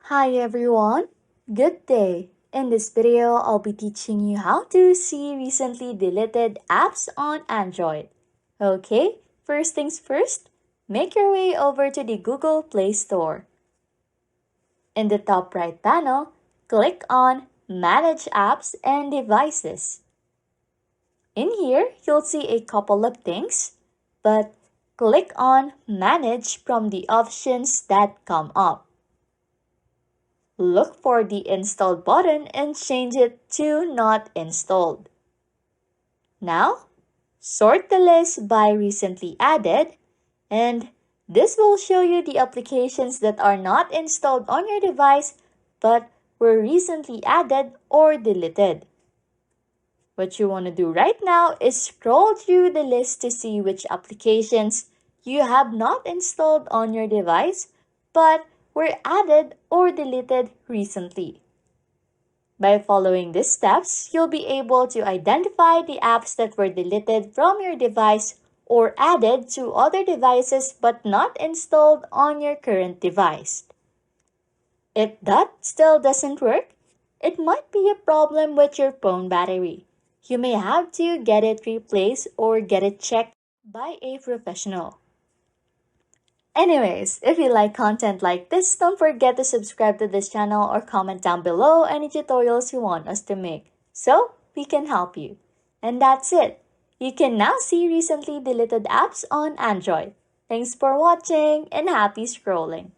Hi everyone, good day. In this video, I'll be teaching you how to see recently deleted apps on Android. Okay, first things first, make your way over to the Google Play Store. In the top right panel, click on Manage Apps and Devices. In here, you'll see a couple of things, but click on Manage from the options that come up. Look for the Installed button and change it to Not Installed. Now, sort the list by recently added, and this will show you the applications that are not installed on your device but were recently added or deleted. What you want to do right now is scroll through the list to see which applications you have not installed on your device but were added or deleted recently. By following these steps, you'll be able to identify the apps that were deleted from your device or added to other devices but not installed on your current device. If that still doesn't work, it might be a problem with your phone battery. You may have to get it replaced or get it checked by a professional. Anyways, if you like content like this, don't forget to subscribe to this channel or comment down below any tutorials you want us to make so we can help you. And that's it. You can now see recently deleted apps on Android. Thanks for watching and happy scrolling.